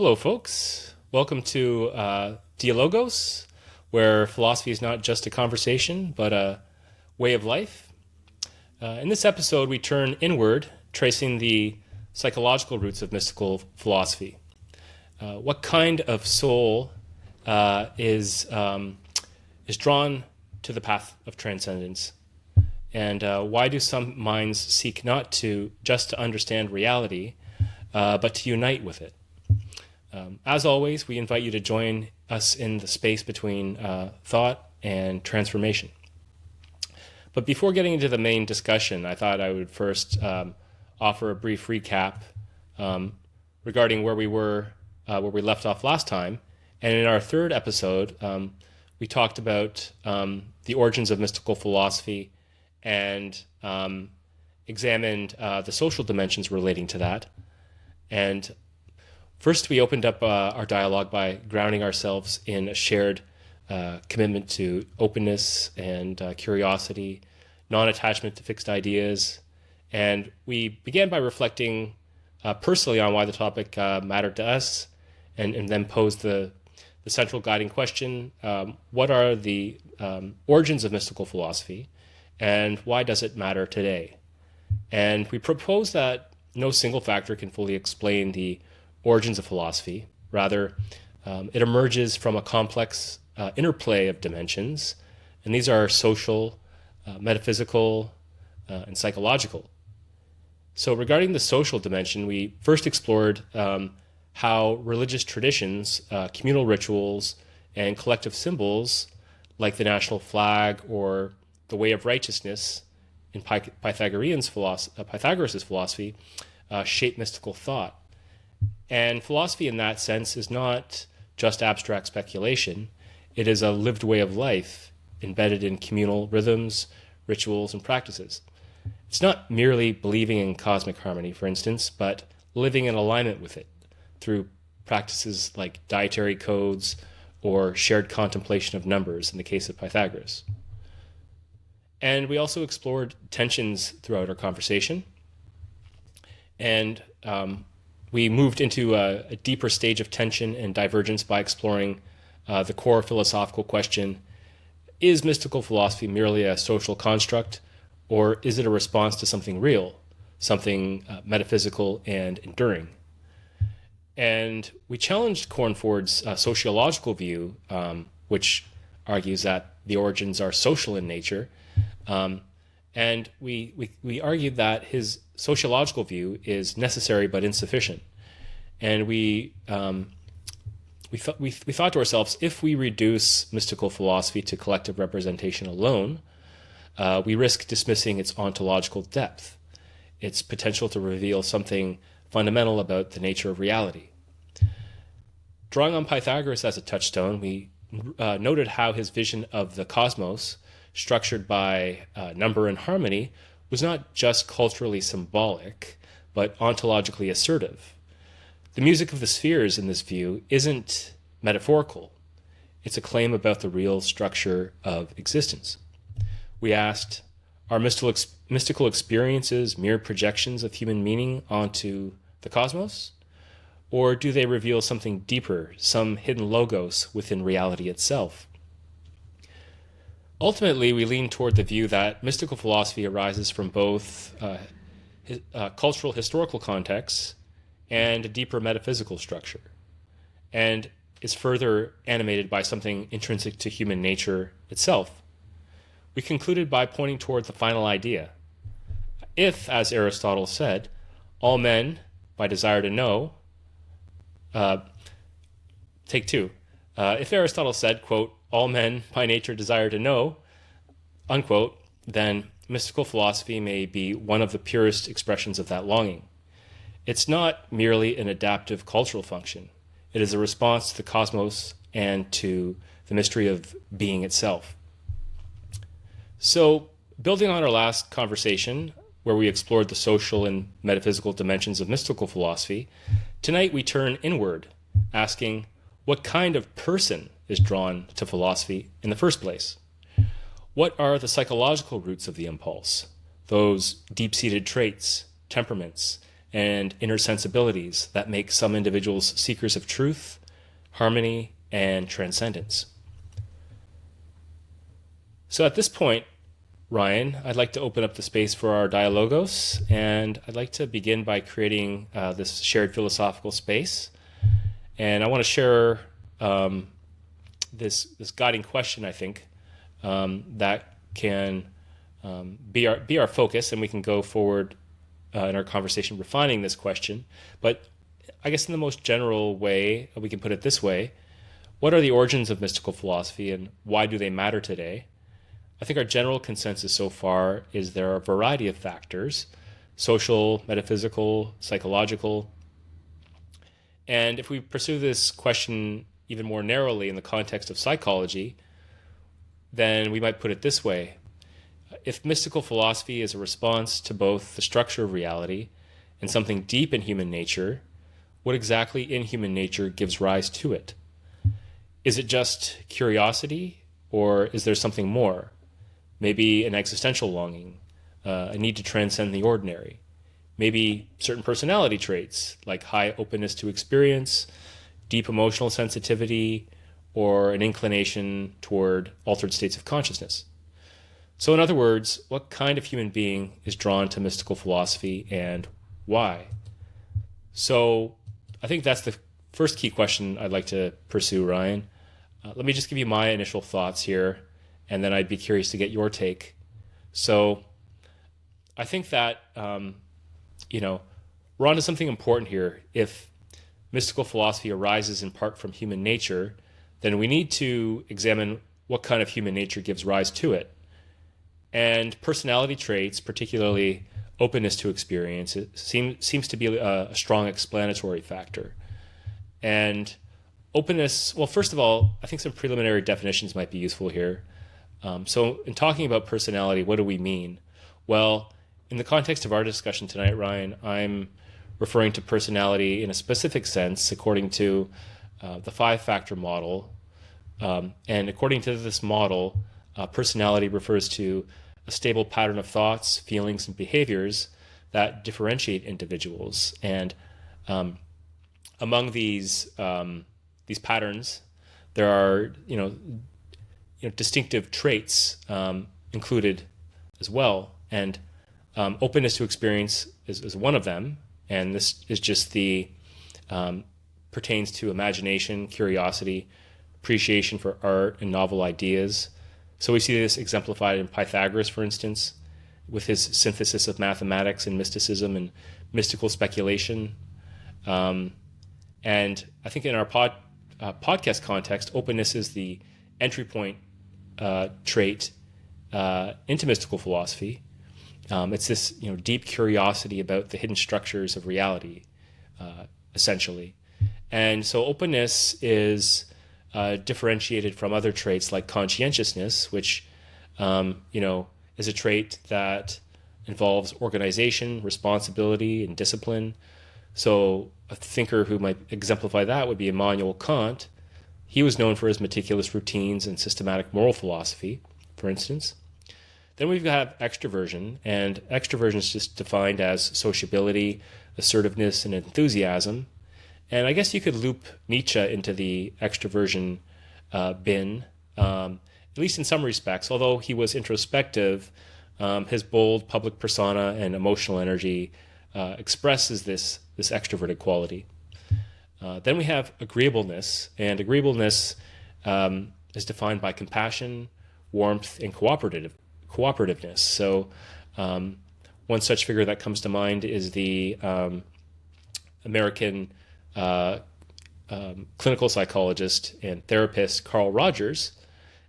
Hello, folks. Welcome to Dialogos, where philosophy is not just a conversation, but a way of life. In this episode, we turn inward, tracing the psychological roots of mystical philosophy. What kind of soul is drawn to the path of transcendence? And why do some minds seek not just to understand reality, but to unite with it? As always, we invite you to join us in the space between thought and transformation. But before getting into the main discussion, I thought I would first offer a brief recap regarding where we left off last time. And in our third episode, we talked about the origins of mystical philosophy and examined the social dimensions relating to that. And first, we opened up our dialogue by grounding ourselves in a shared commitment to openness and curiosity, non-attachment to fixed ideas. And we began by reflecting personally on why the topic mattered to us, and then posed the central guiding question, what are the origins of mystical philosophy, and why does it matter today? And we propose that no single factor can fully explain the origins of philosophy. Rather, it emerges from a complex interplay of dimensions, and these are social, metaphysical, and psychological. So regarding the social dimension, we first explored how religious traditions, communal rituals, and collective symbols like the national flag or the way of righteousness in Pythagorean Pythagoras' philosophy shape mystical thought. And philosophy in that sense is not just abstract speculation. It is a lived way of life embedded in communal rhythms, rituals, and practices. It's not merely believing in cosmic harmony, for instance, but living in alignment with it through practices like dietary codes or shared contemplation of numbers in the case of Pythagoras. And we also explored tensions throughout our conversation. And we moved into a deeper stage of tension and divergence by exploring the core philosophical question, is mystical philosophy merely a social construct, or is it a response to something real, something metaphysical and enduring? And we challenged Cornford's sociological view, which argues that the origins are social in nature, and we argued that his sociological view is necessary but insufficient. And we thought to ourselves, if we reduce mystical philosophy to collective representation alone, we risk dismissing its ontological depth, its potential to reveal something fundamental about the nature of reality. Drawing on Pythagoras as a touchstone, we noted how his vision of the cosmos, structured by number and harmony, was not just culturally symbolic, but ontologically assertive. The music of the spheres in this view isn't metaphorical. It's a claim about the real structure of existence. We asked, are mystical experiences mere projections of human meaning onto the cosmos? Or do they reveal something deeper, some hidden logos within reality itself? Ultimately, we lean toward the view that mystical philosophy arises from both cultural historical contexts and a deeper metaphysical structure, and is further animated by something intrinsic to human nature itself. We concluded by pointing toward the final idea. If, as Aristotle said, all men, by desire to know, take two. If Aristotle said, quote, all men by nature desire to know, unquote, then mystical philosophy may be one of the purest expressions of that longing. It's not merely an adaptive cultural function. It is a response to the cosmos and to the mystery of being itself. So, building on our last conversation, where we explored the social and metaphysical dimensions of mystical philosophy, tonight we turn inward, asking, what kind of person is drawn to philosophy in the first place? What are the psychological roots of the impulse, those deep-seated traits, temperaments, and inner sensibilities that make some individuals seekers of truth, harmony, and transcendence. So at this point, Ryan, I'd like to open up the space for our Dialogos, and I'd like to begin by creating this shared philosophical space. And I want to share this guiding question, I think, that can be our focus, and we can go forward in our conversation refining this question. But I guess in the most general way, we can put it this way: what are the origins of mystical philosophy, and why do they matter today? I think our general consensus so far is there are a variety of factors: social, metaphysical, psychological. And if we pursue this question even more narrowly in the context of psychology, then we might put it this way: if mystical philosophy is a response to both the structure of reality and something deep in human nature, what exactly in human nature gives rise to it? Is it just curiosity, or is there something more? Maybe an existential longing, a need to transcend the ordinary. Maybe certain personality traits like high openness to experience, deep emotional sensitivity, or an inclination toward altered states of consciousness. So in other words, what kind of human being is drawn to mystical philosophy and why? So I think that's the first key question I'd like to pursue, Ryan. Let me just give you my initial thoughts here, and then I'd be curious to get your take. So I think that, we're onto something important here. If mystical philosophy arises in part from human nature, then we need to examine what kind of human nature gives rise to it. And personality traits, particularly openness to experience, it seems to be a strong explanatory factor. And openness, well, first of all, I think some preliminary definitions might be useful here. So in talking about personality, what do we mean? Well, in the context of our discussion tonight, Ryan, I'm referring to personality in a specific sense according to the five-factor model. And according to this model, personality refers to a stable pattern of thoughts, feelings, and behaviors that differentiate individuals. And among these patterns, there are distinctive traits included as well. And openness to experience is one of them. And this is just pertains to imagination, curiosity, appreciation for art and novel ideas. So we see this exemplified in Pythagoras, for instance, with his synthesis of mathematics and mysticism and mystical speculation. And I think in our podcast context, openness is the entry point trait into mystical philosophy. It's this deep curiosity about the hidden structures of reality, essentially. And so openness is differentiated from other traits like conscientiousness, which is a trait that involves organization, responsibility, and discipline. So a thinker who might exemplify that would be Immanuel Kant. He was known for his meticulous routines and systematic moral philosophy, for instance. Then we've got extroversion, and extroversion is just defined as sociability, assertiveness, and enthusiasm. And I guess you could loop Nietzsche into the extroversion bin, at least in some respects. Although he was introspective, his bold public persona and emotional energy expresses this extroverted quality. Then we have agreeableness, and agreeableness is defined by compassion, warmth, and cooperativeness. So one such figure that comes to mind is the American clinical psychologist and therapist Carl Rogers,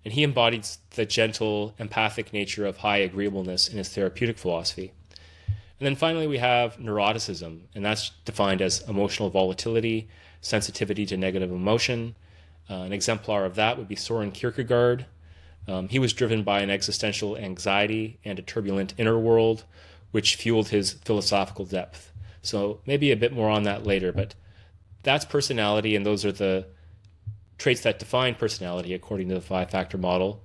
and he embodies the gentle, empathic nature of high agreeableness in his therapeutic philosophy. And then finally we have neuroticism, and that's defined as emotional volatility, sensitivity to negative emotion. An exemplar of that would be Soren Kierkegaard. He was driven by an existential anxiety and a turbulent inner world, which fueled his philosophical depth. So maybe a bit more on that later, but that's personality, and those are the traits that define personality according to the five-factor model.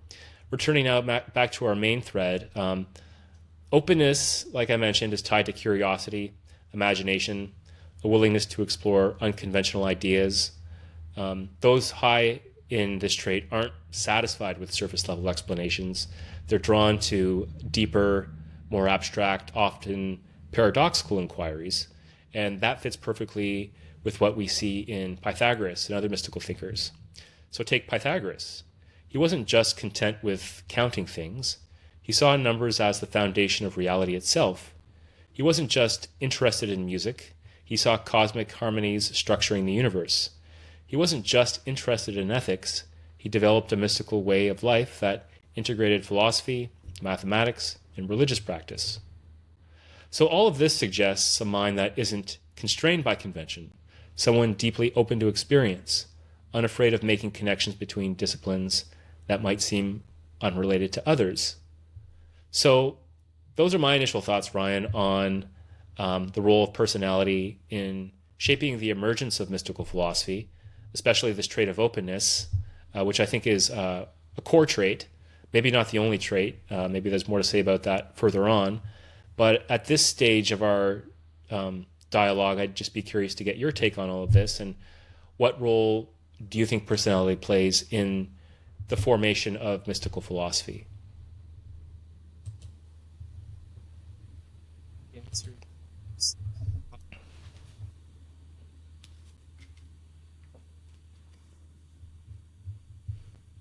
Returning now back to our main thread, openness, like I mentioned, is tied to curiosity. imagination, a willingness to explore unconventional ideas. Those high in this trait aren't satisfied with surface level explanations. They're drawn to deeper, more abstract, often paradoxical inquiries. And that fits perfectly with what we see in Pythagoras and other mystical thinkers. So take Pythagoras. He wasn't just content with counting things. He saw numbers as the foundation of reality itself. He wasn't just interested in music. He saw cosmic harmonies structuring the universe. He wasn't just interested in ethics. He developed a mystical way of life that integrated philosophy, mathematics, and religious practice. So all of this suggests a mind that isn't constrained by convention, someone deeply open to experience, unafraid of making connections between disciplines that might seem unrelated to others. So those are my initial thoughts, Ryan, on the role of personality in shaping the emergence of mystical philosophy, especially this trait of openness, which I think is a core trait, maybe not the only trait. Maybe there's more to say about that further on. But at this stage of our dialogue, I'd just be curious to get your take on all of this, and what role do you think personality plays in the formation of mystical philosophy? Answer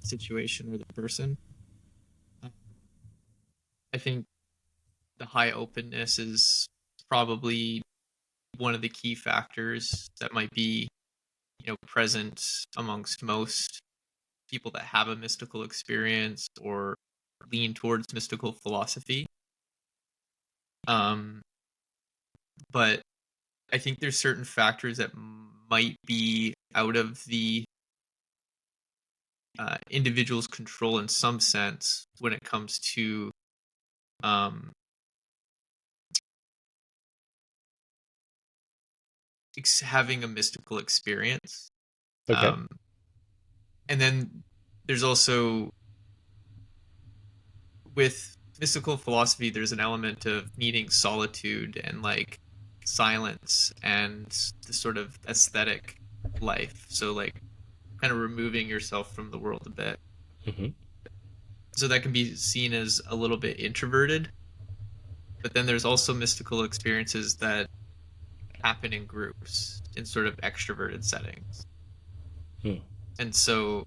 situation or the person. Um, I think the high openness is probably one of the key factors that might be, present amongst most people that have a mystical experience or lean towards mystical philosophy. Um, but I think there's certain factors that might be out of the individual's control in some sense when it comes to um, having a mystical experience. Okay. And then there's also, with mystical philosophy, there's an element of needing solitude and like silence and the sort of aesthetic life. So like kind of removing yourself from the world a bit. Mm-hmm. So that can be seen as a little bit introverted. But then there's also mystical experiences that happen in groups in sort of extroverted settings. Hmm. And so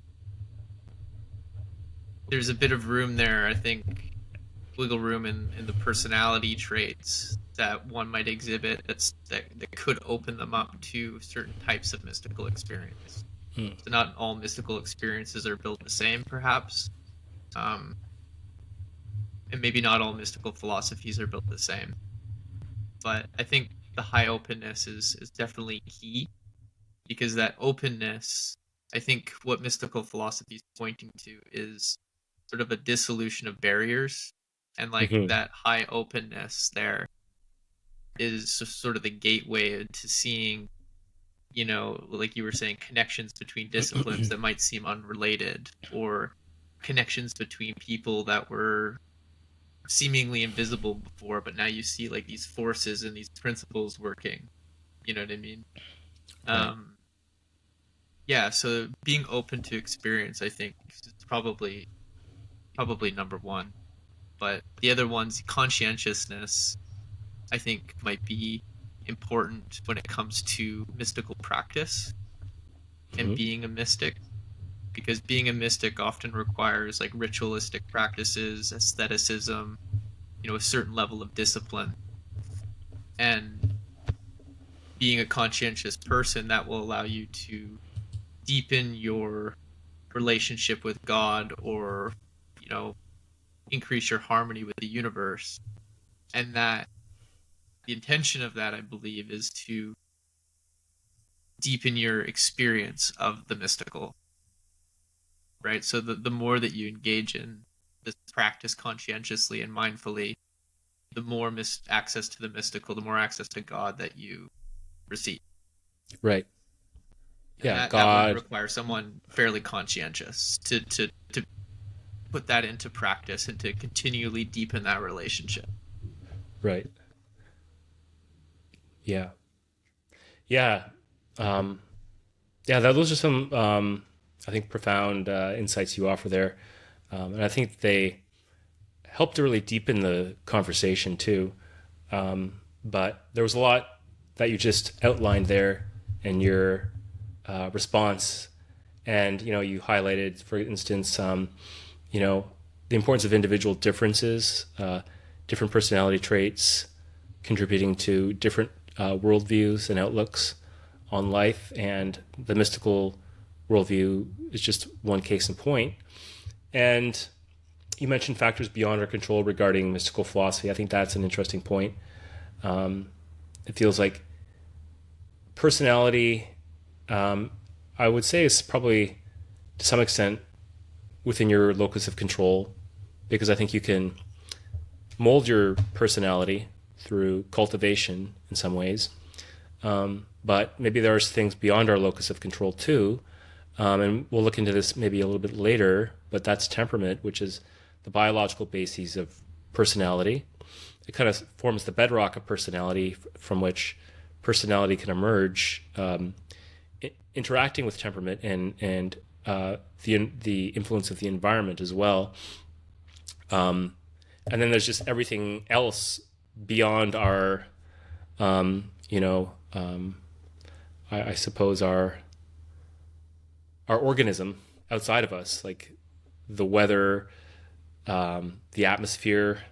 there's a bit of room there, I think, wiggle room in the personality traits that one might exhibit that could open them up to certain types of mystical experience. Hmm. So not all mystical experiences are built the same, perhaps, um, and maybe not all mystical philosophies are built the same. But I think the high openness is definitely key, because that openness, I think what mystical philosophy is pointing to is sort of a dissolution of barriers, and like Mm-hmm. that high openness there is sort of the gateway to seeing, like you were saying, connections between disciplines that might seem unrelated, or connections between people that were seemingly invisible before, but now you see like these forces and these principles working. You know what I mean? Right. Um, yeah. So being open to experience, I think, is probably number one. But the other ones, conscientiousness, I think might be important when it comes to mystical practice and Mm-hmm. being a mystic, because being a mystic often requires like ritualistic practices, aestheticism, a certain level of discipline. And being a conscientious person, that will allow you to deepen your relationship with God, or, you know, increase your harmony with the universe. And that the intention of that, I believe, is to deepen your experience of the mystical, right? So the more that you engage in this practice conscientiously and mindfully, the more access to the mystical, the more access to God that you receive. Right. And Yeah. that would God. require someone fairly conscientious to put that into practice and to continually deepen that relationship. Right. Yeah. Yeah. Um, yeah, those are some, I think, profound insights you offer there. And I think they help to really deepen the conversation too. But there was a lot that you just outlined there in your response. And, you highlighted, for instance, you know, the importance of individual differences, different personality traits contributing to different worldviews and outlooks on life. And the mystical worldview is just one case in point. And you mentioned factors beyond our control regarding mystical philosophy. I think that's an interesting point. It feels like personality, um, I would say, is probably to some extent within your locus of control, because I think you can mold your personality through cultivation in some ways. But maybe there's things beyond our locus of control too. And we'll look into this maybe a little bit later, but that's temperament, which is the biological basis of personality. It kind of forms the bedrock of personality from which personality can emerge, interacting with temperament and the influence of the environment as well. And then there's just everything else beyond our, you know, I suppose our organism outside of us, like the weather, the atmosphere,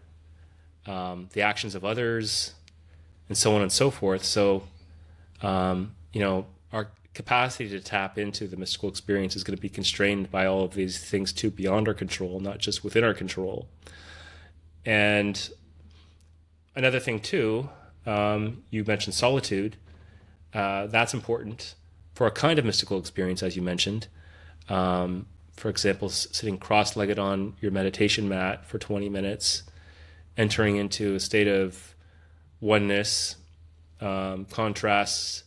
the actions of others, and so on and so forth. So, our capacity to tap into the mystical experience is going to be constrained by all of these things too beyond our control, not just within our control. And another thing too, you mentioned solitude. That's important for a kind of mystical experience, as you mentioned. For example, sitting cross-legged on your meditation mat for 20 minutes, entering into a state of oneness, contrasts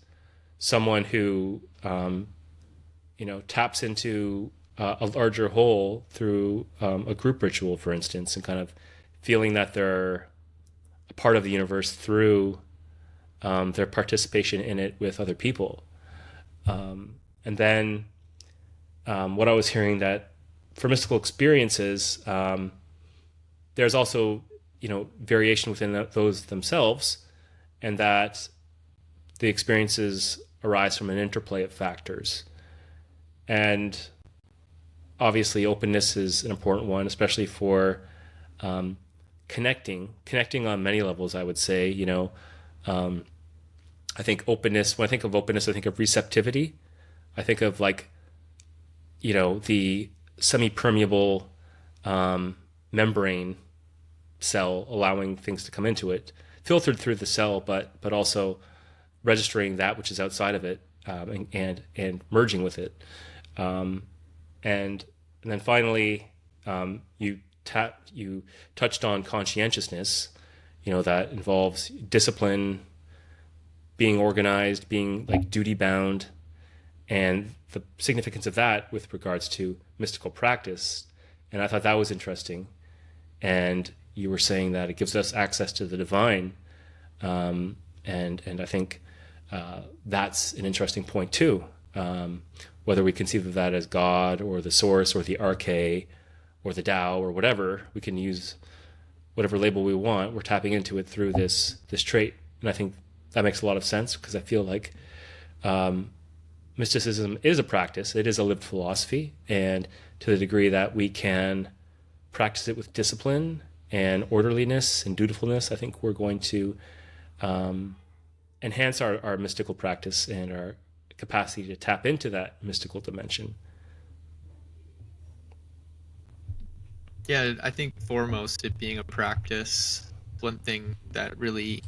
someone who, taps into a larger whole through a group ritual, for instance, and kind of feeling that they're a part of the universe through their participation in it with other people. And then what I was hearing that for mystical experiences, there's also, variation within those themselves, and that the experiences arise from an interplay of factors. And obviously, openness is an important one, especially for connecting on many levels. I would say, I think openness. When I think of openness, I think of receptivity. I think of the semi-permeable membrane cell, allowing things to come into it, filtered through the cell, but also registering that which is outside of it, and merging with it. And then finally, you touched on conscientiousness. That involves discipline, being organized, being like duty bound, and the significance of that with regards to mystical practice. And I thought that was interesting. And you were saying that it gives us access to the divine, and I think that's an interesting point too. Whether we conceive of that as God or the Source or the Arche or the Tao or whatever, we can use whatever label we want. We're tapping into it through this trait, and I think that makes a lot of sense, because I feel like mysticism is a practice. It is a lived philosophy, and to the degree that we can practice it with discipline and orderliness and dutifulness, I think we're going to enhance our mystical practice and our capacity to tap into that mystical dimension. Yeah, I think foremost, it being a practice, one thing that really,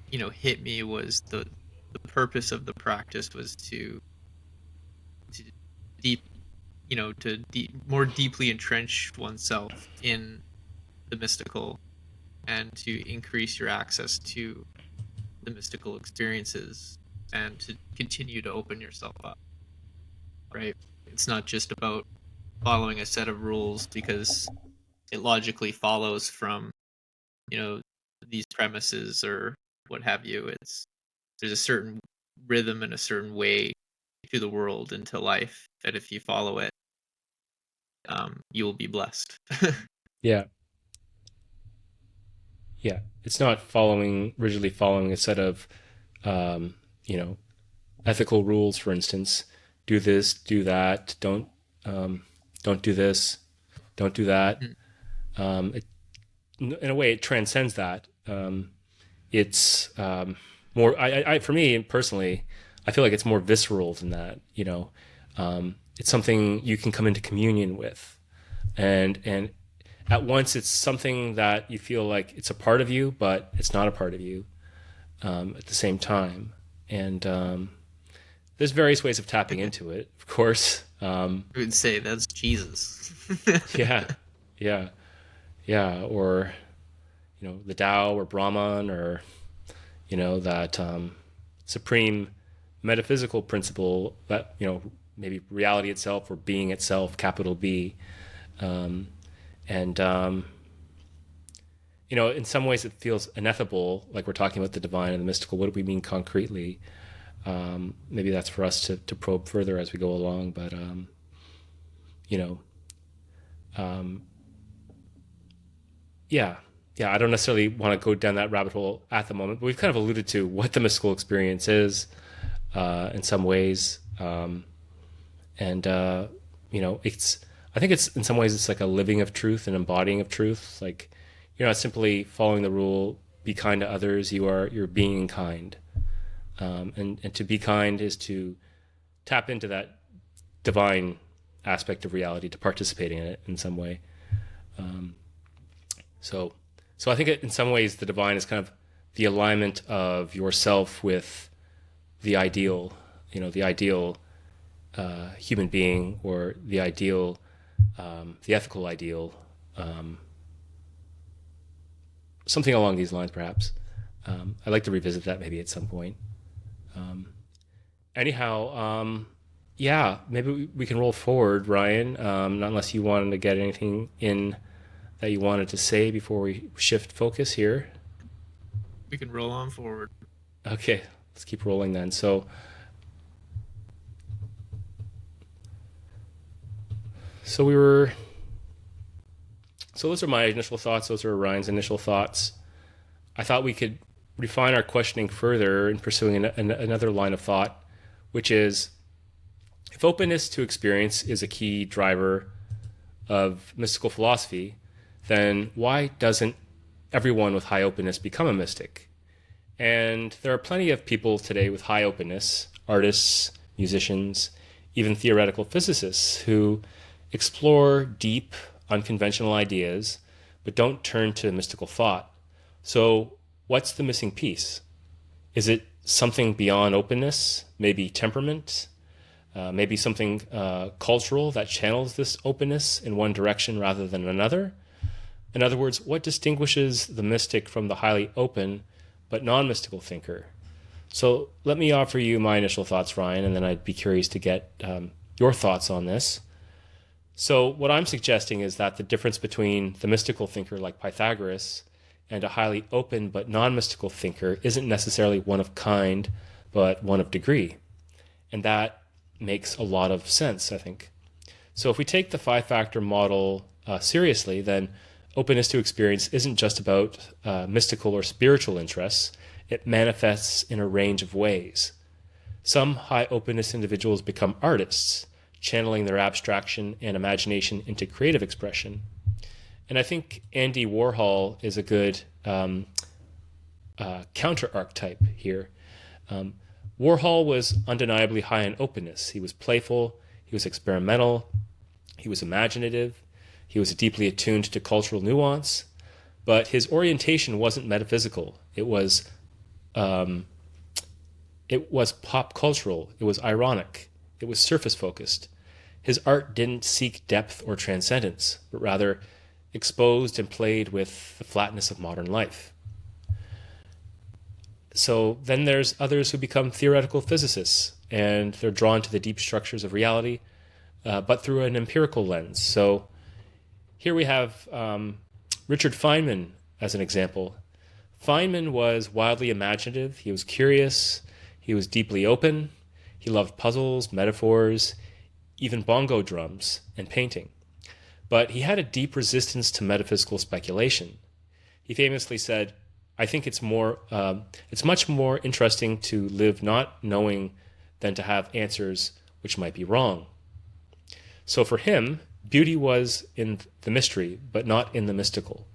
hit me was the purpose of the practice was to deep, more deeply entrench oneself in the mystical, and to increase your access to the mystical experiences, and to continue to open yourself up, right? It's not just about following a set of rules because it logically follows from, these premises or what have you. There's a certain rhythm and a certain way to the world and to life that if you follow it, you will be blessed. Yeah. Yeah. It's not rigidly following a set of, um, you know, ethical rules, for instance. Do this, do that. Don't do this. Don't do that. Mm. It, in a way, it transcends that. It's more. For me personally, I feel like it's more visceral than that. It's something you can come into communion with, and at once it's something that you feel like it's a part of you, but it's not a part of you at the same time. And there's various ways of tapping into it, of course. I would say that's Jesus. Yeah, yeah, yeah. Or the Tao or Brahman, or that supreme metaphysical principle that maybe reality itself or being itself, capital B. And in some ways it feels ineffable, like we're talking about the divine and the mystical. What do we mean concretely? Maybe that's for us to probe further as we go along. But yeah, I don't necessarily want to go down that rabbit hole at the moment. But we've kind of alluded to what the mystical experience is in some ways, and it's. I think it's in some ways it's like a living of truth, an embodying of truth. Like you're not simply following the rule, be kind to others. You're being kind, and to be kind is to tap into that divine aspect of reality, to participate in it in some way. So I think in some ways the divine is kind of the alignment of yourself with the ideal, the ideal human being, or the ideal. The ethical ideal, something along these lines, perhaps. I'd like to revisit that maybe at some point. Anyhow, yeah, maybe we can roll forward, Ryan, not unless you wanted to get anything in that you wanted to say before we shift focus here. We can roll on forward. Okay, let's keep rolling then. So those are my initial thoughts. Those are Ryan's initial thoughts. I thought we could refine our questioning further in pursuing another line of thought, which is, if openness to experience is a key driver of mystical philosophy, then why doesn't everyone with high openness become a mystic? And there are plenty of people today with high openness, artists, musicians, even theoretical physicists, who explore deep, unconventional ideas, but don't turn to mystical thought. So what's the missing piece? Is it something beyond openness? Maybe temperament? Maybe something cultural that channels this openness in one direction rather than another? In other words, what distinguishes the mystic from the highly open but non-mystical thinker? So let me offer you my initial thoughts, Ryan, and then I'd be curious to get your thoughts on this. So what I'm suggesting is that the difference between the mystical thinker like Pythagoras and a highly open but non-mystical thinker isn't necessarily one of kind, but one of degree. And that makes a lot of sense, I think. So if we take the five-factor model seriously, then openness to experience isn't just about mystical or spiritual interests. It manifests in a range of ways. Some high openness individuals become artists, channeling their abstraction and imagination into creative expression. And I think Andy Warhol is a good counter archetype here. Warhol was undeniably high in openness. He was playful, he was experimental, he was imaginative, he was deeply attuned to cultural nuance, but his orientation wasn't metaphysical. It was pop cultural, it was ironic, it was surface focused. His art didn't seek depth or transcendence, but rather exposed and played with the flatness of modern life. So then there's others who become theoretical physicists, and they're drawn to the deep structures of reality, but through an empirical lens. So here we have Richard Feynman as an example. Feynman was wildly imaginative. He was curious. He was deeply open. He loved puzzles, metaphors, even bongo drums, and painting. But he had a deep resistance to metaphysical speculation. He famously said, "I think it's much more interesting to live not knowing than to have answers which might be wrong." So for him, beauty was in the mystery, but not in the mystical.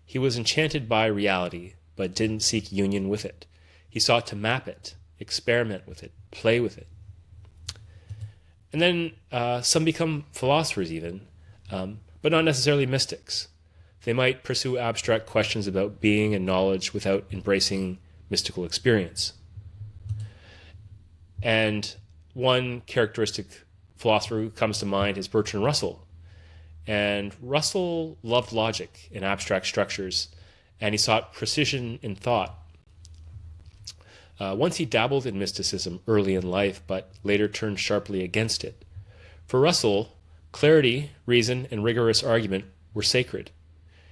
He was enchanted by reality, but didn't seek union with it. He sought to map it, experiment with it, play with it. And then some become philosophers even, but not necessarily mystics. They might pursue abstract questions about being and knowledge without embracing mystical experience. And one characteristic philosopher who comes to mind is Bertrand Russell. And Russell loved logic and abstract structures, and he sought precision in thought. Once he dabbled in mysticism early in life, but later turned sharply against it. For Russell, clarity, reason, and rigorous argument were sacred.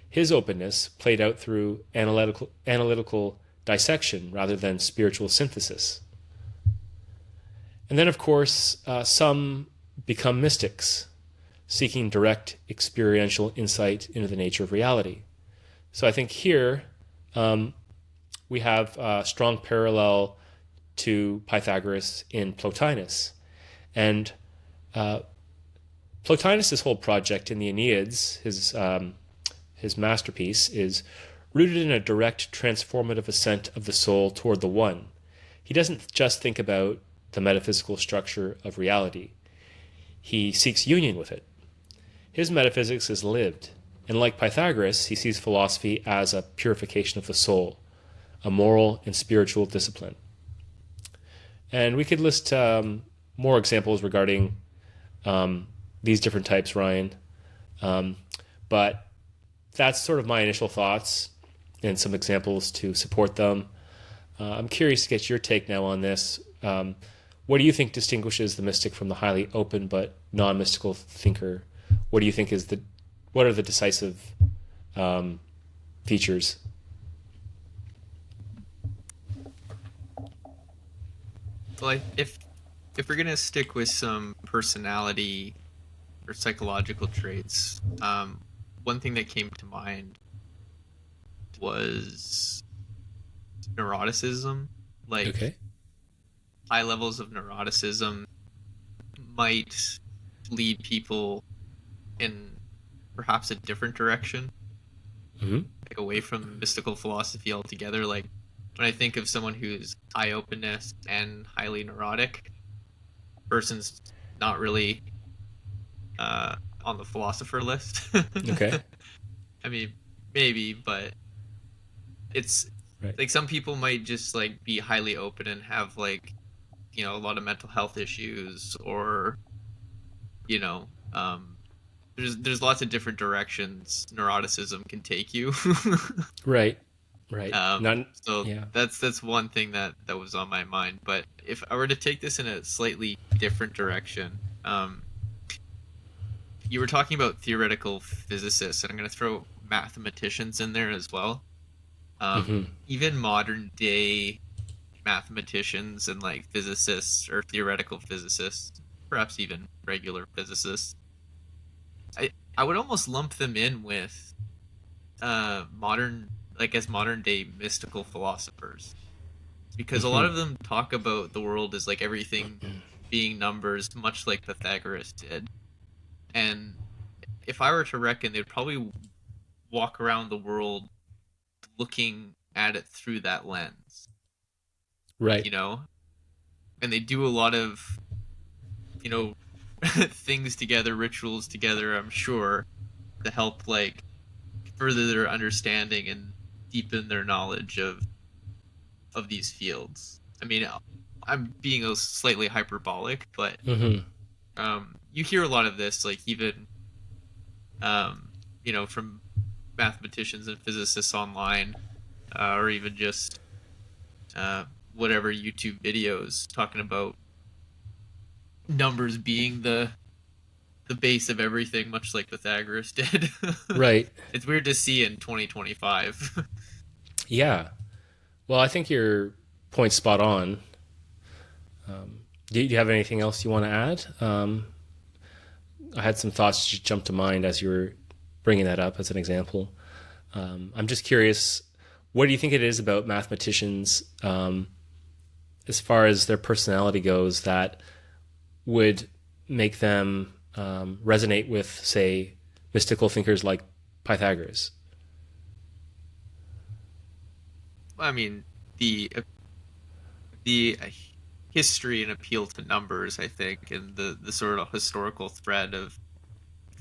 His openness played out through analytical dissection rather than spiritual synthesis. And then, of course, some become mystics, seeking direct experiential insight into the nature of reality. So I think here we have a strong parallel to Pythagoras in Plotinus. And Plotinus' whole project in the Aeneids, his masterpiece, is rooted in a direct transformative ascent of the soul toward the one. He doesn't just think about the metaphysical structure of reality. He seeks union with it. His metaphysics is lived, and like Pythagoras, he sees philosophy as a purification of the soul, a moral and spiritual discipline. And we could list more examples regarding these different types, Ryan. But that's sort of my initial thoughts and some examples to support them. I'm curious to get your take now on this. What do you think distinguishes the mystic from the highly open but non-mystical thinker? What do you think what are the decisive features? Well, if we're gonna stick with some personality or psychological traits, one thing that came to mind was neuroticism. Like, Okay. high levels of neuroticism might lead people in perhaps a different direction, like away from mystical philosophy altogether. Like, when I think of someone who's high openness and highly neurotic, person's not really on the philosopher list. Okay. I mean, maybe, but it's Right. like some people might just like be highly open and have like, a lot of mental health issues, or there's lots of different directions neuroticism can take you. Right. Right. So Yeah. that's one thing that was on my mind. But if I were to take this in a slightly different direction, you were talking about theoretical physicists, and I'm going to throw mathematicians in there as well. Even modern day mathematicians and like physicists or theoretical physicists, perhaps even regular physicists, I would almost lump them in with modern day mystical philosophers, because a lot of them talk about the world as like everything being numbers, much like Pythagoras did. And if I were to reckon, they'd probably walk around the world looking at it through that lens. Right. And they do a lot of things together, rituals together, I'm sure, to help like further their understanding and deepen their knowledge of these fields. I mean, I'm being a slightly hyperbolic, but you hear a lot of this, like even from mathematicians and physicists online, or even just whatever YouTube videos talking about numbers being the base of everything, much like Pythagoras did. Right. It's weird to see in 2025. Yeah. Well, I think your point's spot on. Do you have anything else you want to add? I had some thoughts just jump to mind as you were bringing that up as an example. I'm just curious, what do you think it is about mathematicians, as far as their personality goes, that would make them resonate with, say, mystical thinkers like Pythagoras? I mean, the history and appeal to numbers, I think, and the sort of historical thread of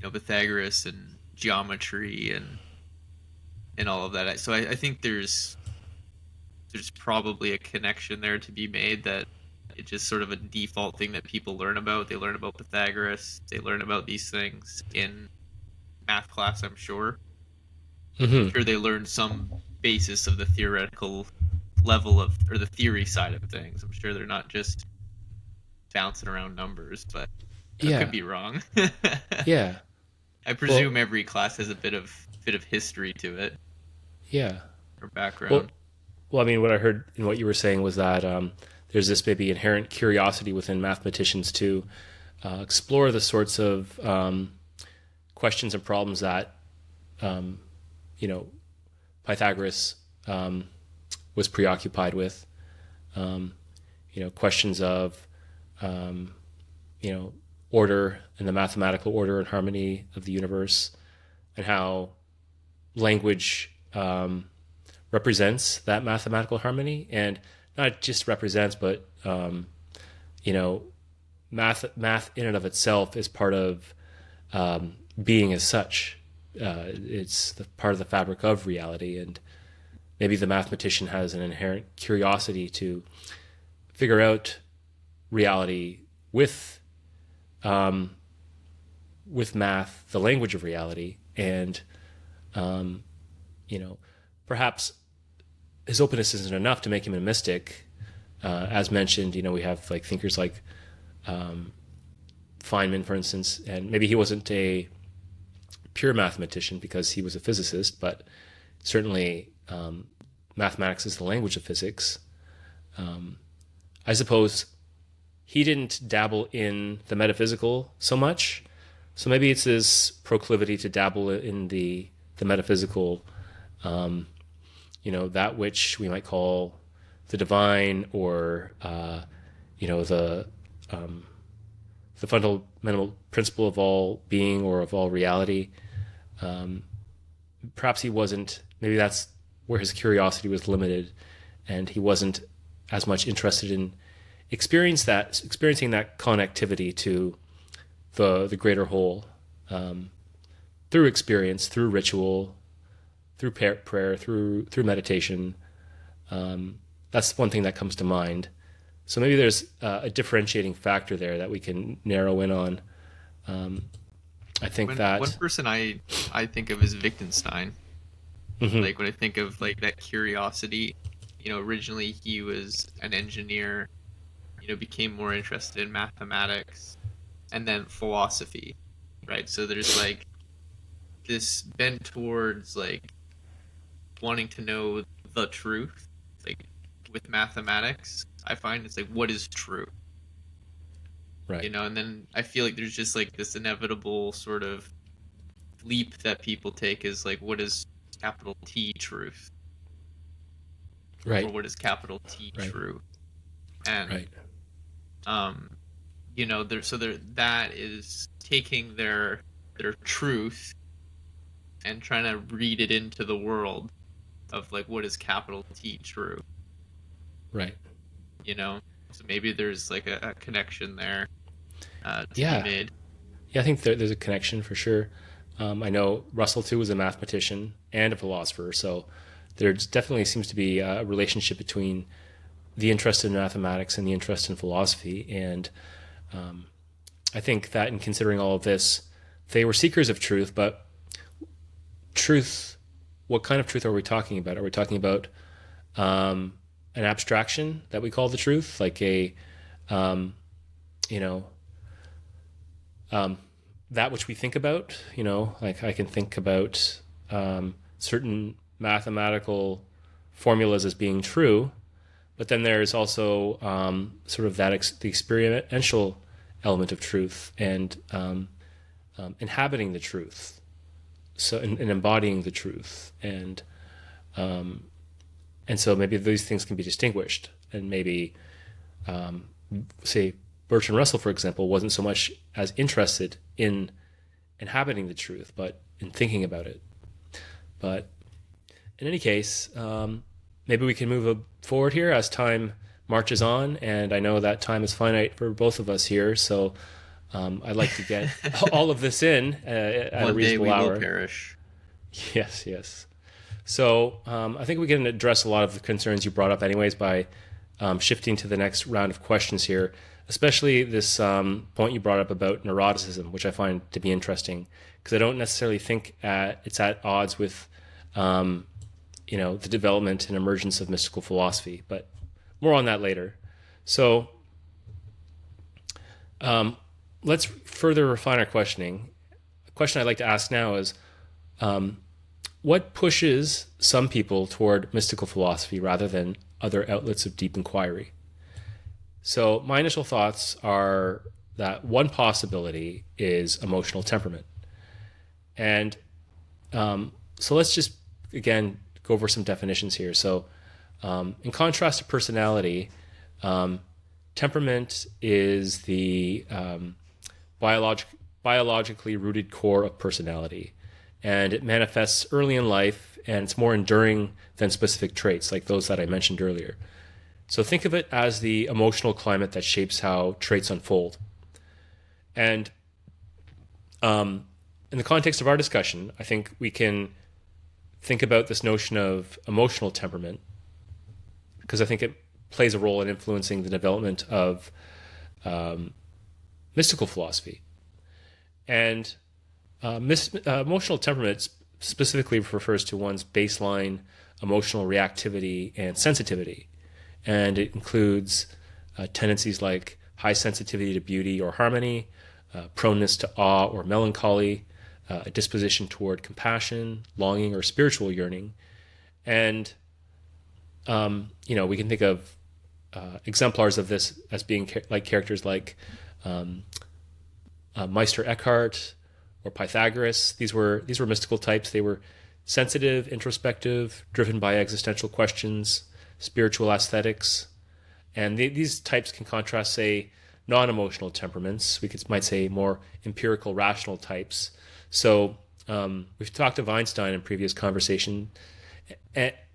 Pythagoras and geometry and all of that. So I think there's probably a connection there to be made, that it's just sort of a default thing that people learn about. They learn about Pythagoras. They learn about these things in math class, I'm sure. Mm-hmm. Sure, they learn some basis of the theoretical level of, or the theory side of things. I'm sure they're not just bouncing around numbers, but I could Yeah, be wrong. yeah. I Well, presume every class has a bit of history to it, yeah. or Well, background. well. I mean, what I heard in what you were saying was that there's this maybe inherent curiosity within mathematicians to explore the sorts of questions and problems that um, you know Pythagoras was preoccupied with. Um, questions of um, order and the mathematical order and harmony of the universe, and how language represents that mathematical harmony, and not just represents, but you know, math in and of itself is part of being as such. It's part of the fabric of reality, and maybe the mathematician has an inherent curiosity to figure out reality with um, with math, the language of reality, and um, you know, perhaps his openness isn't enough to make him a mystic. As mentioned, we have like thinkers like Feynman, for instance, and maybe he wasn't a pure mathematician because he was a physicist, but certainly mathematics is the language of physics. I suppose he didn't dabble in the metaphysical so much, so maybe it's his proclivity to dabble in the metaphysical, that which we might call the divine, or the the fundamental principle of all being or of all reality. Perhaps he wasn't. Maybe that's where his curiosity was limited, and he wasn't as much interested in experiencing that connectivity to the greater whole, through experience, through ritual, through prayer, through meditation. That's one thing that comes to mind. So maybe there's a differentiating factor there that we can narrow in on. I think When one that. person I think of is Wittgenstein. Mhm. Like when I think of like that curiosity, originally he was an engineer, became more interested in mathematics and then philosophy, right? So there's like this bent towards like wanting to know the truth. Like with mathematics, I find it's like, what is true? Right, And then I feel like there's just like this inevitable sort of leap that people take, is like, what is capital T truth? Or right, what is capital T right, true? And right, um there that is taking their truth and trying to read it into the world of like, what is capital T true, right. you know so maybe there's like a connection there to be Yeah, made. yeah. I think there's a connection for sure. I know Russell too was a mathematician and a philosopher, so there definitely seems to be a relationship between the interest in mathematics and the interest in philosophy. And I think that in considering all of this, they were seekers of truth, but truth, what kind of truth are we talking about? Are we talking about an abstraction that we call the truth, like um, you know, um, that which we think about? Like I can think about certain mathematical formulas as being true, but then there's also sort of that the experiential element of truth and inhabiting the truth, so and embodying the truth, and so maybe these things can be distinguished, and maybe say Bertrand Russell, for example, wasn't so much as interested in inhabiting the truth, but in thinking about it. But in any case, maybe we can move forward here as time marches on, and I know that time is finite for both of us here, so I'd like to get all of this in at a reasonable hour. One day we will perish. Yes, yes. So I think we can address a lot of the concerns you brought up anyways by shifting to the next round of questions here, especially this point you brought up about neuroticism, which I find to be interesting, because I don't necessarily think it's at odds with the development and emergence of mystical philosophy, but more on that later. So let's further refine our questioning. A question I'd like to ask now is, what pushes some people toward mystical philosophy rather than other outlets of deep inquiry? So my initial thoughts are that one possibility is emotional temperament. And so let's just, again, go over some definitions here. So in contrast to personality, temperament is the biologically rooted core of personality. And it manifests early in life, and it's more enduring than specific traits like those that I mentioned earlier. So think of it as the emotional climate that shapes how traits unfold. And in the context of our discussion, I think we can think about this notion of emotional temperament, because I think it plays a role in influencing the development of mystical philosophy. And emotional temperament specifically refers to one's baseline emotional reactivity and sensitivity. And it includes tendencies like high sensitivity to beauty or harmony, proneness to awe or melancholy, a disposition toward compassion, longing, or spiritual yearning. And, we can think of exemplars of this as being like characters like Meister Eckhart or Pythagoras. These were mystical types. They were sensitive, introspective, driven by existential questions, spiritual aesthetics. And these types can contrast, say, non-emotional temperaments. Might say more empirical, rational types. So we've talked of Einstein in previous conversation.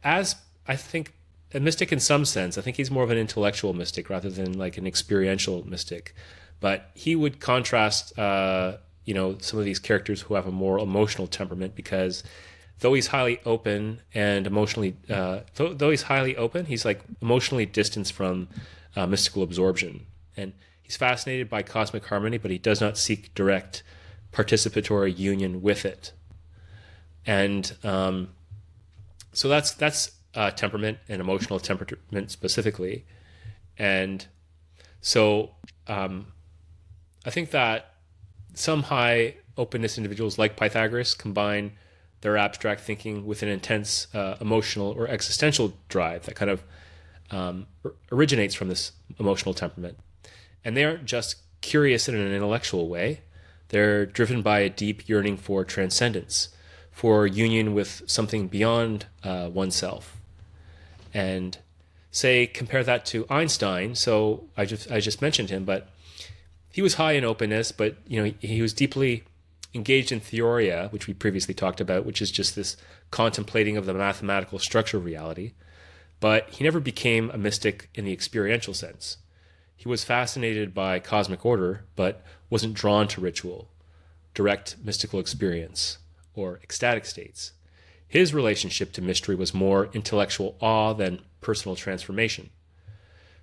As I think a mystic in some sense, I think he's more of an intellectual mystic rather than like an experiential mystic. But he would contrast, some of these characters who have a more emotional temperament, because though he's highly open and emotionally, he's like emotionally distanced from mystical absorption. And he's fascinated by cosmic harmony, but he does not seek direct participatory union with it. And so that's temperament and emotional temperament specifically. And so I think that some high openness individuals like Pythagoras combine their abstract thinking with an intense emotional or existential drive that kind of originates from this emotional temperament. And they aren't just curious in an intellectual way. They're driven by a deep yearning for transcendence, for union with something beyond oneself. And compare that to Einstein. So I just mentioned him, but he was high in openness, but he was deeply engaged in theoria, which we previously talked about, which is just this contemplating of the mathematical structure of reality. But he never became a mystic in the experiential sense. He was fascinated by cosmic order, but wasn't drawn to ritual, direct mystical experience, or ecstatic states. His relationship to mystery was more intellectual awe than personal transformation.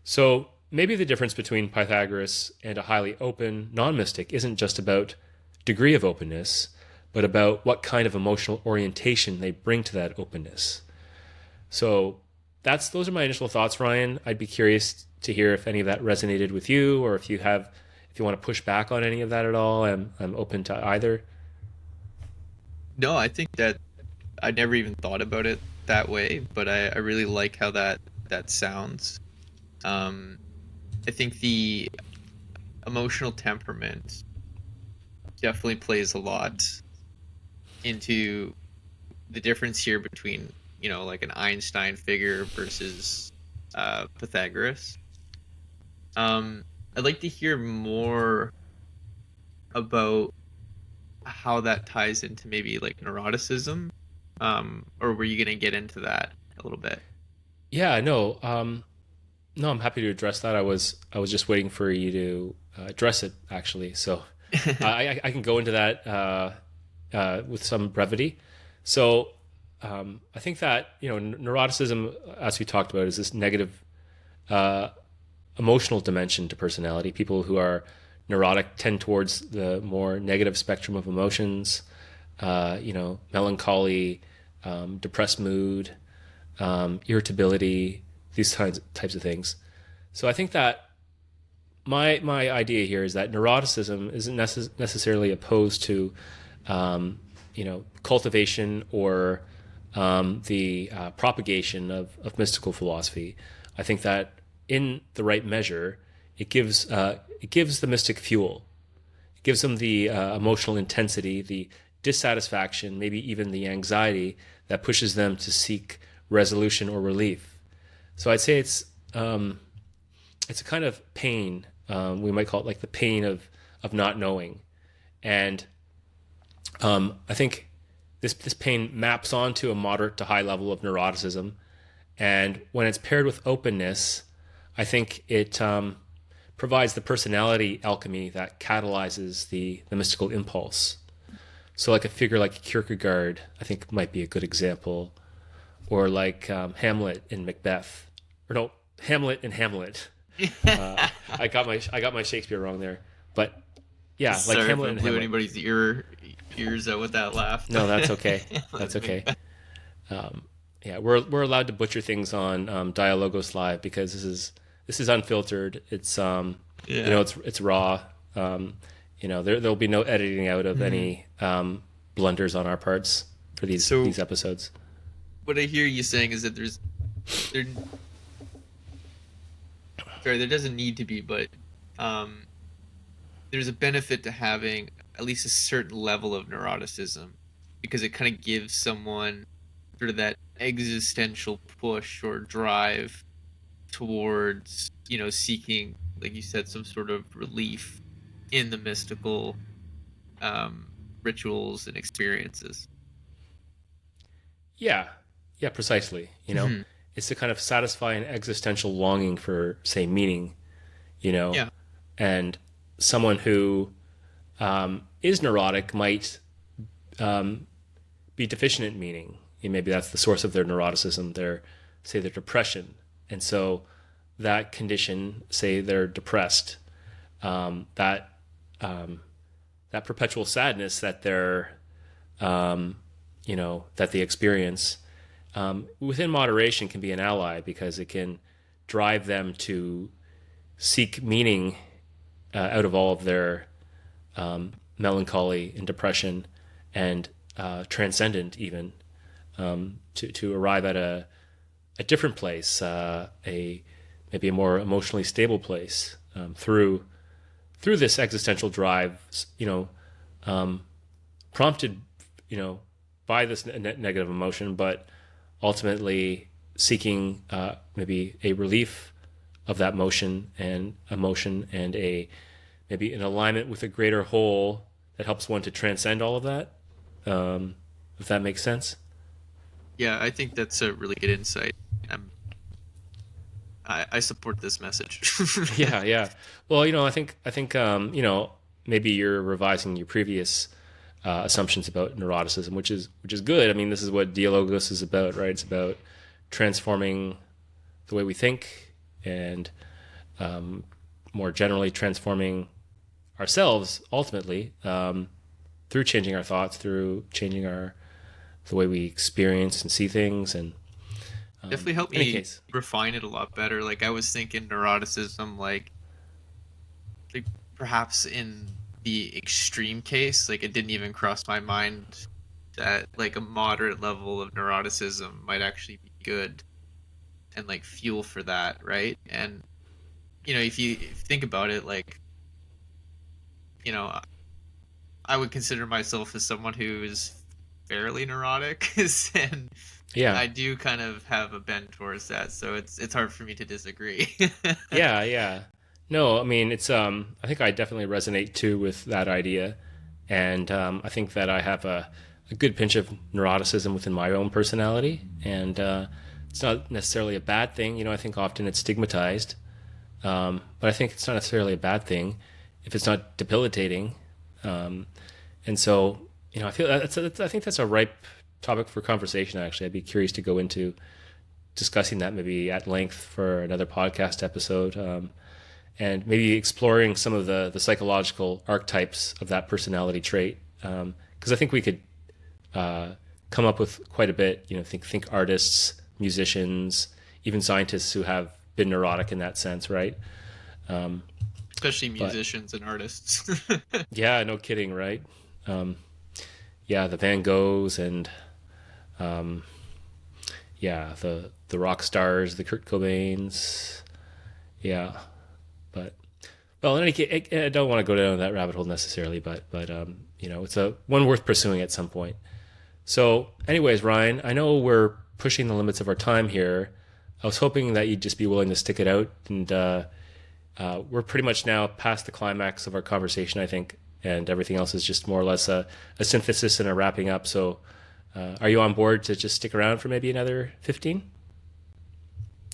So maybe the difference between Pythagoras and a highly open non-mystic isn't just about degree of openness, but about what kind of emotional orientation they bring to that openness. So those are my initial thoughts, Ryan. I'd be curious to hear if any of that resonated with you, or if you want to push back on any of that at all. I'm open to either. No, I think that I never even thought about it that way, but I really like how that sounds. Um, I think the emotional temperament definitely plays a lot into the difference here between, like an Einstein figure versus Pythagoras. Um, I'd like to hear more about how that ties into maybe like neuroticism. Or were you gonna get into that a little bit? Yeah, no, no, I'm happy to address that. I was just waiting for you to address it actually. So I can go into that with some brevity. So I think that neuroticism, as we talked about, is this negative uh, emotional dimension to personality. People who are neurotic tend towards the more negative spectrum of emotions. Melancholy, depressed mood, irritability, these types of things. So I think that my idea here is that neuroticism isn't necessarily opposed to cultivation or the propagation of mystical philosophy. I think that in the right measure, it gives the mystic fuel. It gives them the emotional intensity, the dissatisfaction, maybe even the anxiety that pushes them to seek resolution or relief. So I'd say it's a kind of pain. We might call it like the pain of not knowing, and I think this pain maps onto a moderate to high level of neuroticism, and when it's paired with openness, I think it provides the personality alchemy that catalyzes the mystical impulse. So, like a figure like Kierkegaard, I think might be a good example, or like Hamlet in Macbeth, or no, Hamlet in Hamlet. I got my Shakespeare wrong there, but yeah, like Sorry if Hamlet I and blew Hamlet. anybody's ears out with that laugh. No, that's okay. That's okay. Yeah, we're allowed to butcher things on Dialogos Live because this is unfiltered. It's Yeah. it's raw. There'll be no editing out of Mhm. any blunders on our parts for So these episodes. what I hear you saying is that there sorry, there doesn't need to be, but um there's a benefit to having at least a certain level of neuroticism because it kind of gives someone sort of that existential push or drive towards, seeking, like you said, some sort of relief in the mystical um, rituals and experiences. Yeah, yeah, precisely. Hmm. It's to kind of satisfy an existential longing for, say, meaning. You know, Yeah. and someone who is neurotic might be deficient in meaning. Maybe that's the source of their neuroticism. Their depression, and so that condition, say they're depressed, that that perpetual sadness that that they experience, within moderation, can be an ally because it can drive them to seek meaning out of all of their melancholy and depression, and transcendent even, to arrive at a different place, a maybe a more emotionally stable place, through this existential drive, prompted, you know, by this negative emotion, but ultimately seeking maybe a relief of that motion and emotion, and a maybe an alignment with a greater whole that helps one to transcend all of that. If that makes sense. Yeah, I think that's a really good insight. I'm, I support this message. Yeah, yeah. Well, I think maybe you're revising your previous assumptions about neuroticism, which is good. I mean, this is what Dialogos is about, right? It's about transforming the way we think, and more generally transforming ourselves ultimately, through changing our thoughts, through changing the way we experience and see things. And Definitely helped in any me case, refine it a lot better. Like I was thinking neuroticism, like perhaps in the extreme case, like it didn't even cross my mind that like a moderate level of neuroticism might actually be good and like fuel for that, right? And if you think about it, like, you know, I would consider myself as someone who is fairly neurotic, and Yeah. I do kind of have a bend towards that, so it's hard for me to disagree. Yeah, yeah. No, I mean it's I think I definitely resonate too with that idea. And I think that I have a good pinch of neuroticism within my own personality. And it's not necessarily a bad thing. I think often it's stigmatized. But I think it's not necessarily a bad thing if it's not debilitating. And so, I feel I think that's a ripe topic for conversation, actually. I'd be curious to go into discussing that maybe at length for another podcast episode, and maybe exploring some of the psychological archetypes of that personality trait. Because I think we could come up with quite a bit. Think artists, musicians, even scientists who have been neurotic in that sense, right? Especially musicians and artists. Yeah, no kidding, right? Yeah, the Van Goghs and yeah, the rock stars, the Kurt Cobains. Yeah, but well, in any case, I don't want to go down that rabbit hole necessarily, but it's a one worth pursuing at some point. So, anyways, Ryan, I know we're pushing the limits of our time here. I was hoping that you'd just be willing to stick it out, and we're pretty much now past the climax of our conversation, I think, and everything else is just more or less a synthesis and a wrapping up. So, are you on board to just stick around for maybe another 15?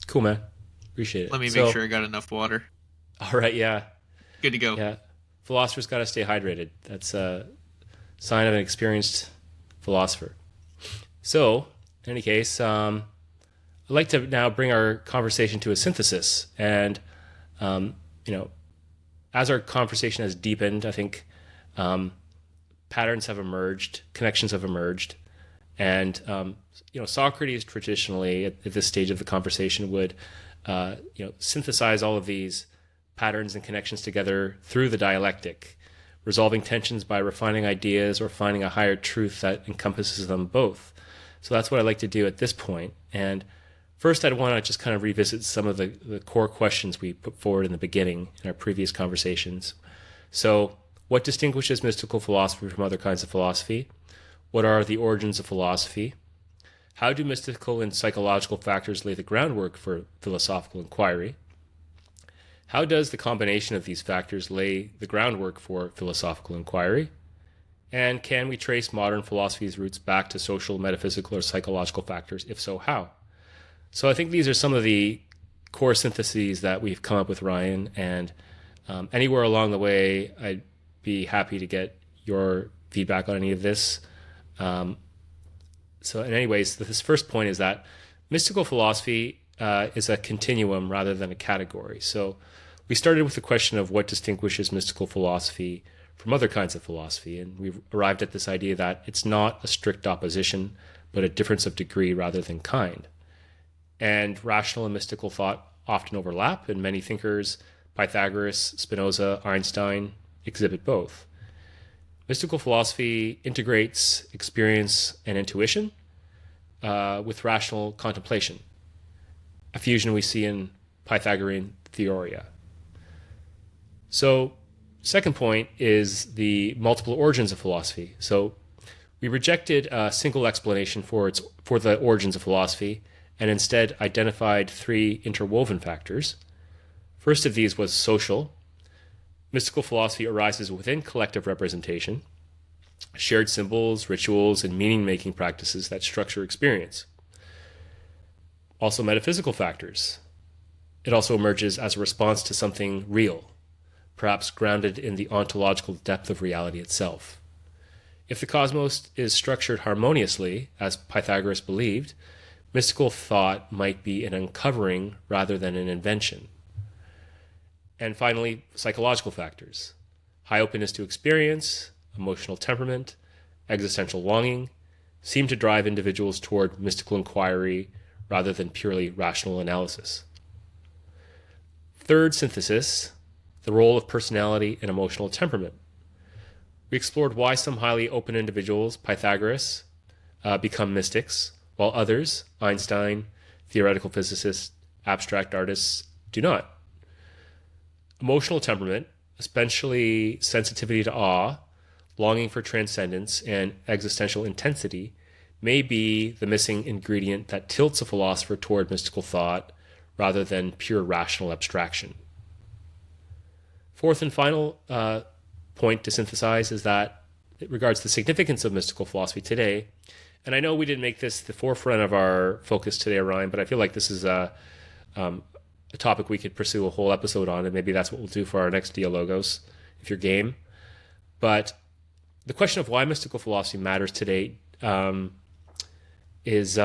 Cool, man. Appreciate it. Let me make sure I got enough water. All right, yeah. Good to go. Yeah. Philosophers got to stay hydrated. That's a sign of an experienced philosopher. So, in any case, I'd like to now bring our conversation to a synthesis. And, as our conversation has deepened, I think patterns have emerged, connections have emerged. And, Socrates traditionally at this stage of the conversation would, synthesize all of these patterns and connections together through the dialectic, resolving tensions by refining ideas or finding a higher truth that encompasses them both. So that's what I'd like to do at this point. And first, I'd want to just kind of revisit some of the core questions we put forward in the beginning in our previous conversations. So, what distinguishes mystical philosophy from other kinds of philosophy? What are the origins of philosophy? How do mystical and psychological factors lay the groundwork for philosophical inquiry? How does the combination of these factors lay the groundwork for philosophical inquiry? And can we trace modern philosophy's roots back to social, metaphysical, or psychological factors? If so, how? So I think these are some of the core syntheses that we've come up with, Ryan. And anywhere along the way, I'd be happy to get your feedback on any of this. So in any ways, this first point is that mystical philosophy is a continuum rather than a category. So we started with the question of what distinguishes mystical philosophy from other kinds of philosophy, and we've arrived at this idea that it's not a strict opposition, but a difference of degree rather than kind. And rational and mystical thought often overlap, and many thinkers, Pythagoras, Spinoza, Einstein, exhibit both. Mystical philosophy integrates experience and intuition with rational contemplation, a fusion we see in Pythagorean theoria. So, second point is the multiple origins of philosophy. So, we rejected a single explanation for the origins of philosophy and instead identified three interwoven factors. First of these was social. Mystical philosophy arises within collective representation, shared symbols, rituals, and meaning-making practices that structure experience. Also metaphysical factors. It also emerges as a response to something real, perhaps grounded in the ontological depth of reality itself. If the cosmos is structured harmoniously, as Pythagoras believed, mystical thought might be an uncovering rather than an invention. And finally, psychological factors. High openness to experience, emotional temperament, existential longing seem to drive individuals toward mystical inquiry rather than purely rational analysis. Third synthesis, the role of personality and emotional temperament. We explored why some highly open individuals, Pythagoras, become mystics, while others, Einstein, theoretical physicists, abstract artists, do not. Emotional temperament, especially sensitivity to awe, longing for transcendence, and existential intensity, may be the missing ingredient that tilts a philosopher toward mystical thought rather than pure rational abstraction. Fourth and final point to synthesize is that it regards the significance of mystical philosophy today. And I know we didn't make this the forefront of our focus today, Orion, but I feel like this is a topic we could pursue a whole episode on, and maybe that's what we'll do for our next Dialogos, if you're game. But the question of why mystical philosophy matters today is,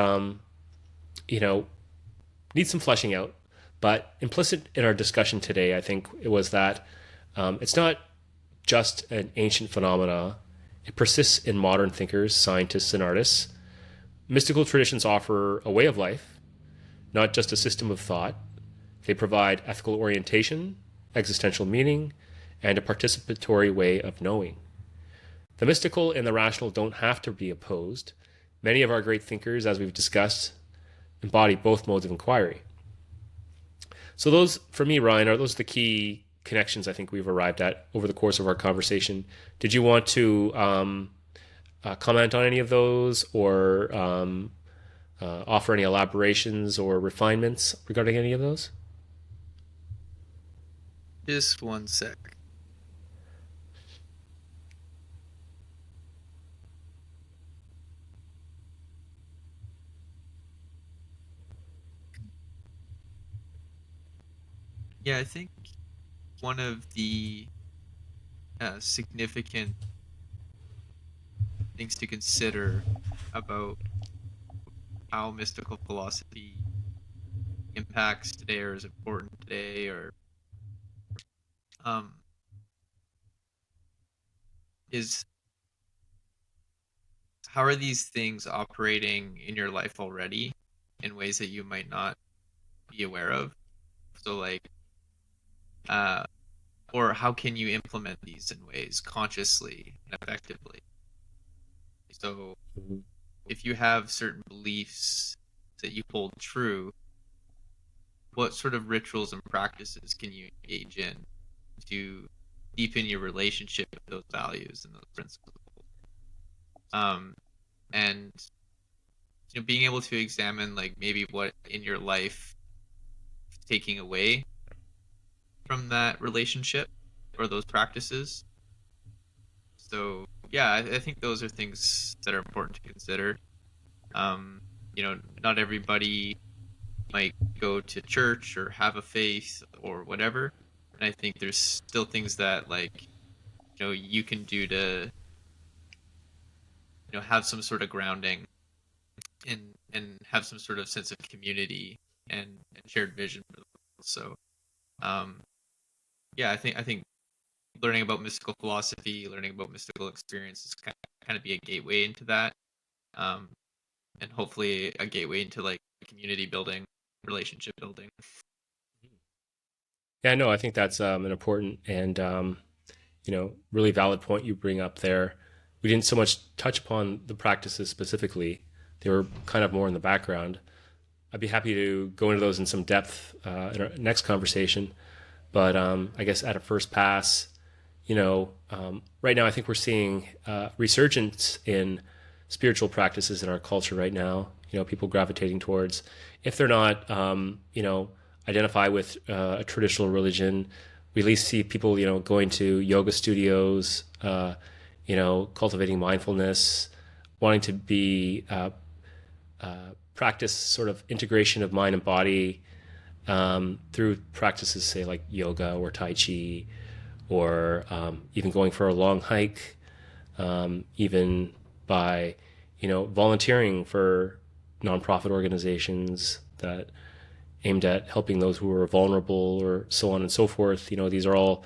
needs some fleshing out. But implicit in our discussion today, I think it was that it's not just an ancient phenomena. It persists in modern thinkers, scientists, and artists. Mystical traditions offer a way of life, not just a system of thought. They provide ethical orientation, existential meaning, and a participatory way of knowing. The mystical and the rational don't have to be opposed. Many of our great thinkers, as we've discussed, embody both modes of inquiry. So those, for me, Ryan, are those the key connections I think we've arrived at over the course of our conversation. Did you want to comment on any of those, or offer any elaborations or refinements regarding any of those? Just one sec. Yeah, I think one of the significant things to consider about how mystical philosophy impacts today or is important today, or is how are these things operating in your life already in ways that you might not be aware of? So like, or how can you implement these in ways consciously and effectively? So if you have certain beliefs that you hold true, what sort of rituals and practices can you engage in to deepen your relationship with those values and those principles? And being able to examine like maybe what in your life is taking away from that relationship or those practices. So yeah, I think those are things that are important to consider. Not everybody might go to church or have a faith or whatever, and I think there's still things that like you can do to have some sort of grounding and have some sort of sense of community and shared vision for the world. So yeah, I think learning about mystical philosophy, learning about mystical experiences kind of be a gateway into that, and hopefully a gateway into like community building, relationship building. Yeah, no, I think that's an important and really valid point you bring up there. We didn't so much touch upon the practices specifically; they were kind of more in the background. I'd be happy to go into those in some depth in our next conversation. But I guess at a first pass, right now I think we're seeing resurgence in spiritual practices in our culture right now. People gravitating towards, if they're not, identify with a traditional religion. We at least see people, going to yoga studios, cultivating mindfulness, wanting to be practice sort of integration of mind and body through practices, say like yoga or Tai Chi, or even going for a long hike, even by volunteering for nonprofit organizations that aimed at helping those who are vulnerable, or so on and so forth. These are all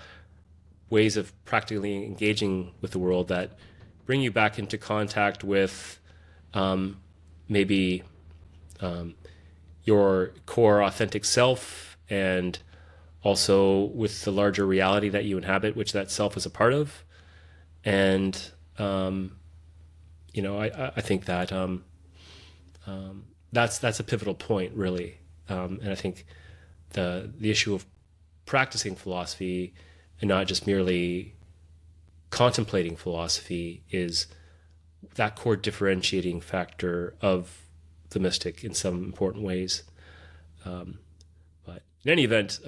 ways of practically engaging with the world that bring you back into contact with maybe your core authentic self, and also with the larger reality that you inhabit, which that self is a part of. And I think that that's a pivotal point, really. And I think the issue of practicing philosophy and not just merely contemplating philosophy is that core differentiating factor of the mystic in some important ways. But in any event,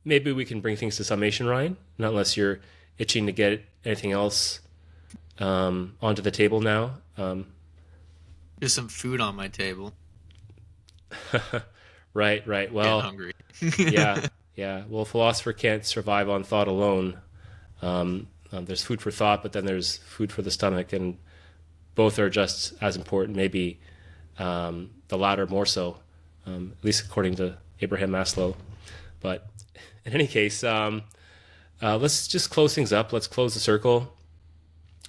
maybe we can bring things to summation, Ryan, not unless you're itching to get anything else onto the table now. There's some food on my table. Right. Well, Getting hungry. yeah. Well, a philosopher can't survive on thought alone. There's food for thought, but then there's food for the stomach, and both are just as important, maybe the latter more so, at least according to Abraham Maslow. But in any case, let's just close things up. Let's close the circle.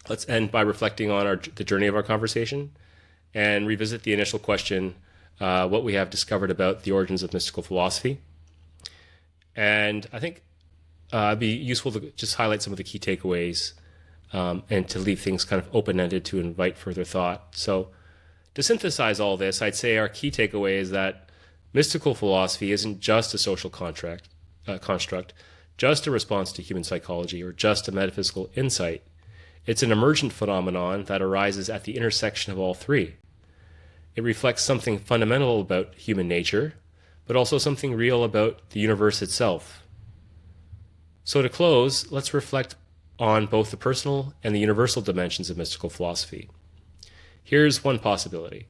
Let's end by reflecting on the journey of our conversation and revisit the initial question, what we have discovered about the origins of mystical philosophy. And I think it'd be useful to just highlight some of the key takeaways and to leave things kind of open-ended to invite further thought. So to synthesize all this, I'd say our key takeaway is that mystical philosophy isn't just a social construct, just a response to human psychology, or just a metaphysical insight. It's an emergent phenomenon that arises at the intersection of all three. It reflects something fundamental about human nature, but also something real about the universe itself. So to close, let's reflect on both the personal and the universal dimensions of mystical philosophy. Here's one possibility.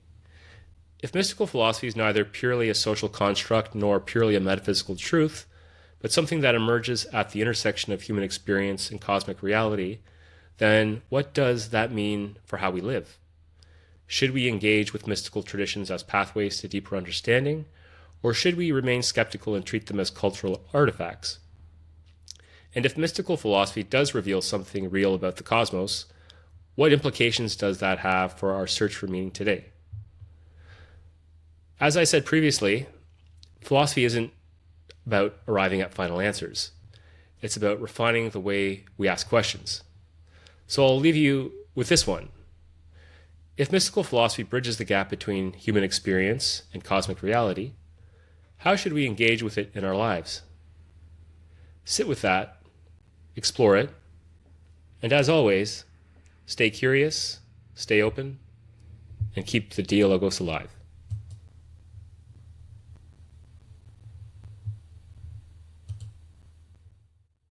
If mystical philosophy is neither purely a social construct nor purely a metaphysical truth, but something that emerges at the intersection of human experience and cosmic reality, then what does that mean for how we live? Should we engage with mystical traditions as pathways to deeper understanding, or should we remain skeptical and treat them as cultural artifacts? And if mystical philosophy does reveal something real about the cosmos, what implications does that have for our search for meaning today? As I said previously, philosophy isn't about arriving at final answers. It's about refining the way we ask questions. So I'll leave you with this one. If mystical philosophy bridges the gap between human experience and cosmic reality, how should we engage with it in our lives? Sit with that, explore it, and as always, stay curious, stay open, and keep the Dialogos alive.